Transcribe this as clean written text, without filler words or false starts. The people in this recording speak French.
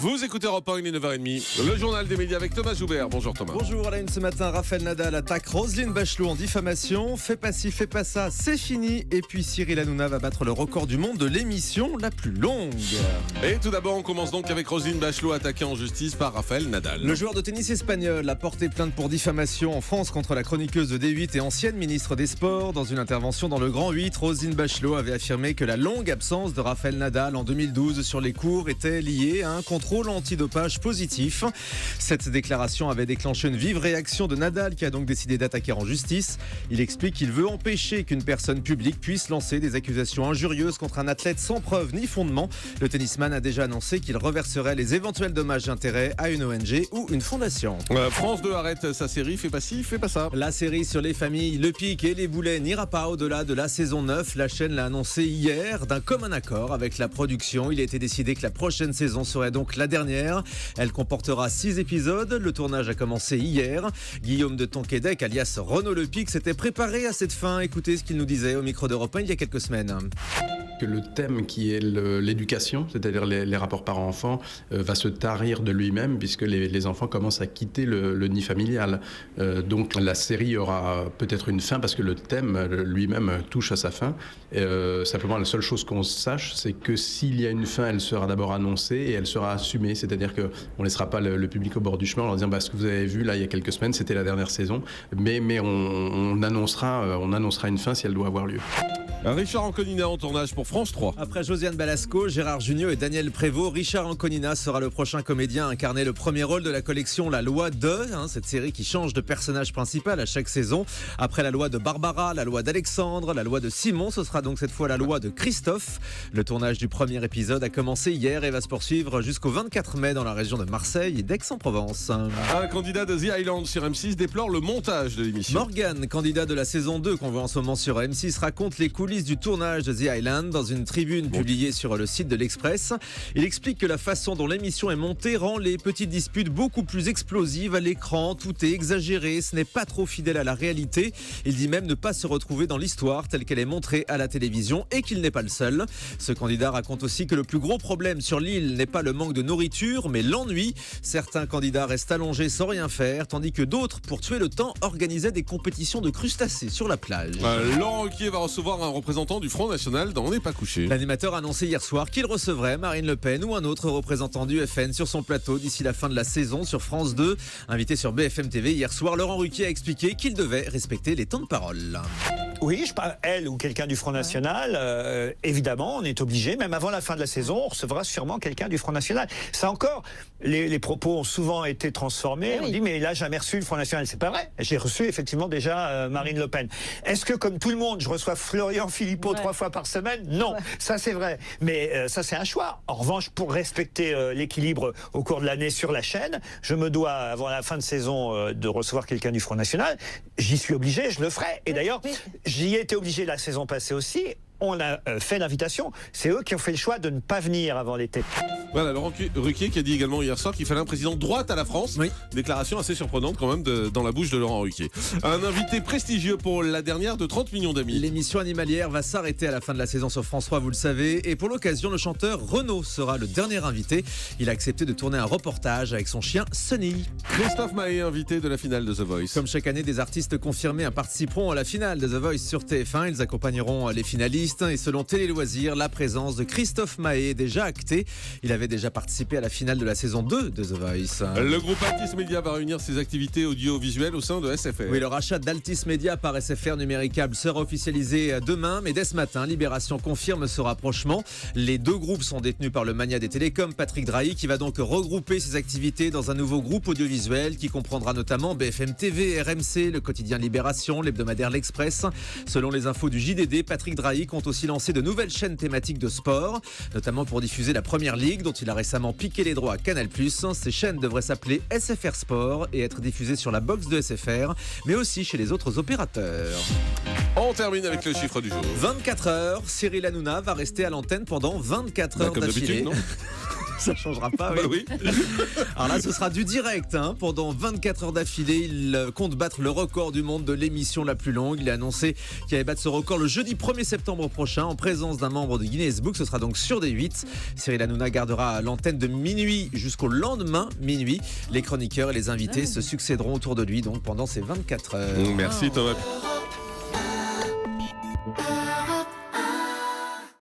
Vous écoutez Europe 1, il est 9h30. Le journal des médias avec Thomas Joubert. Bonjour Thomas. Bonjour, à la une ce matin, Rafael Nadal attaque Roselyne Bachelot en diffamation. Fais pas ci, fais pas ça, c'est fini. Et puis Cyril Hanouna va battre le record du monde de l'émission la plus longue. Et tout d'abord, on commence donc avec Roselyne Bachelot attaquée en justice par Rafael Nadal. Le joueur de tennis espagnol a porté plainte pour diffamation en France contre la chroniqueuse de D8 et ancienne ministre des Sports. Dans une intervention dans le Grand 8, Roselyne Bachelot avait affirmé que la longue absence de Rafael Nadal en 2012 sur les cours était liée à un contrôle antidopage positif. Cette déclaration avait déclenché une vive réaction de Nadal qui a donc décidé d'attaquer en justice. Il explique qu'il veut empêcher qu'une personne publique puisse lancer des accusations injurieuses contre un athlète sans preuve ni fondement. Le tennisman a déjà annoncé qu'il reverserait les éventuels dommages et intérêts à une ONG ou une fondation. France 2 arrête sa série Fais pas ci, fais pas ça. La série sur les familles, le pic et les boulets n'ira pas au-delà de la saison 9. La chaîne l'a annoncé hier d'un commun accord avec la production. Il a été décidé que la prochaine saison serait donc la dernière. Elle comportera 6 épisodes. Le tournage a commencé hier. Guillaume de Tonquédec, alias Renaud Lepic, s'était préparé à cette fin. Écoutez ce qu'il nous disait au micro d'Europe 1 il y a quelques semaines. Que le thème qui est l'éducation, c'est-à-dire les rapports parents-enfants, va se tarir de lui-même puisque les enfants commencent à quitter le nid familial. Donc la série aura peut-être une fin parce que le thème lui-même touche à sa fin. Simplement, la seule chose qu'on sache, c'est que s'il y a une fin, elle sera d'abord annoncée et elle sera assumée. C'est-à-dire qu'on ne laissera pas le public au bord du chemin en leur disant ce que vous avez vu là il y a quelques semaines, c'était la dernière saison. Mais on annoncera une fin si elle doit avoir lieu. Richard Anconina en tournage pour France 3. Après Josiane Balasco, Gérard Jugnot et Daniel Prévost, Richard Anconina sera le prochain comédien à incarner le premier rôle de la collection La Loi de, cette série qui change de personnage principal à chaque saison. Après la loi de Barbara, la loi d'Alexandre, la loi de Simon, ce sera donc cette fois la loi de Christophe. Le tournage du premier épisode a commencé hier et va se poursuivre jusqu'au 24 mai dans la région de Marseille et d'Aix-en-Provence. Un candidat de The Island sur M6 déplore le montage de l'émission. Morgan, candidat de la saison 2 qu'on voit en ce moment sur M6, raconte les coulisses du tournage de The Island dans une tribune publiée sur le site de l'Express. Il explique que la façon dont l'émission est montée rend les petites disputes beaucoup plus explosives à l'écran. Tout est exagéré, ce n'est pas trop fidèle à la réalité. Il dit même ne pas se retrouver dans l'histoire telle qu'elle est montrée à la télévision et qu'il n'est pas le seul. Ce candidat raconte aussi que le plus gros problème sur l'île n'est pas le manque de nourriture mais l'ennui. Certains candidats restent allongés sans rien faire tandis que d'autres, pour tuer le temps, organisaient des compétitions de crustacés sur la plage. Laurent Ruquier va recevoir un représentant du Front National dans On n'est pas couché. L'animateur a annoncé hier soir qu'il recevrait Marine Le Pen ou un autre représentant du FN sur son plateau d'ici la fin de la saison sur France 2. Invité sur BFM TV hier soir, Laurent Ruquier a expliqué qu'il devait respecter les temps de parole. Oui, je parle elle ou quelqu'un du Front National. Évidemment, on est obligé, même avant la fin de la saison, on recevra sûrement quelqu'un du Front National. Ça encore, les propos ont souvent été transformés. On dit mais là jamais reçu le Front National. C'est pas vrai. J'ai reçu effectivement déjà Marine Le Pen. Est-ce que comme tout le monde, je reçois Florian Philippot 3 fois par semaine? Non, ça c'est vrai. Mais ça c'est un choix. En revanche, pour respecter l'équilibre au cours de l'année sur la chaîne, je me dois avant la fin de saison de recevoir quelqu'un du Front National. J'y suis obligé, je le ferai. Et d'ailleurs, j'y ai été obligé la saison passée aussi. On a fait l'invitation. C'est eux qui ont fait le choix de ne pas venir avant l'été. Voilà, Laurent Ruquier qui a dit également hier soir qu'il fallait un président de droite à la France. Oui. Déclaration assez surprenante quand même dans la bouche de Laurent Ruquier. Un invité prestigieux pour la dernière de 30 millions d'amis. L'émission animalière va s'arrêter à la fin de la saison sur France 3, vous le savez. Et pour l'occasion, le chanteur Renaud sera le dernier invité. Il a accepté de tourner un reportage avec son chien Sunny. Christophe Maé, invité de la finale de The Voice. Comme chaque année, des artistes confirmés participeront à la finale de The Voice sur TF1. Ils accompagneront les finalistes. Et selon Télé Loisirs, la présence de Christophe Maé est déjà actée. Il avait déjà participé à la finale de la saison 2 de The Voice. Le groupe Altis Media va réunir ses activités audiovisuelles au sein de SFR. Oui, le rachat d'Altis Media par SFR Numéricable sera officialisé demain, mais dès ce matin, Libération confirme ce rapprochement. Les deux groupes sont détenus par le magnat des télécoms, Patrick Drahi, qui va donc regrouper ses activités dans un nouveau groupe audiovisuel qui comprendra notamment BFM TV, RMC, le quotidien Libération, l'hebdomadaire L'Express. Selon les infos du JDD, Patrick Drahi compte aussi lancer de nouvelles chaînes thématiques de sport, notamment pour diffuser la Première Ligue dont il a récemment piqué les droits à Canal+. Ces chaînes devraient s'appeler SFR Sport et être diffusées sur la box de SFR, mais aussi chez les autres opérateurs. On termine avec le chiffre du jour. 24 heures, Cyril Hanouna va rester à l'antenne pendant 24 heures comme d'affilée. d'habitude, non Ça changera pas, oui. Bah oui. Alors là, ce sera du direct. Pendant 24 heures d'affilée, il compte battre le record du monde de l'émission la plus longue. Il a annoncé qu'il allait battre ce record le jeudi 1er septembre prochain en présence d'un membre de Guinness Book. Ce sera donc sur D8. Cyril Hanouna gardera l'antenne de minuit jusqu'au lendemain minuit. Les chroniqueurs et les invités se succéderont autour de lui donc pendant ces 24 heures. Merci Thomas.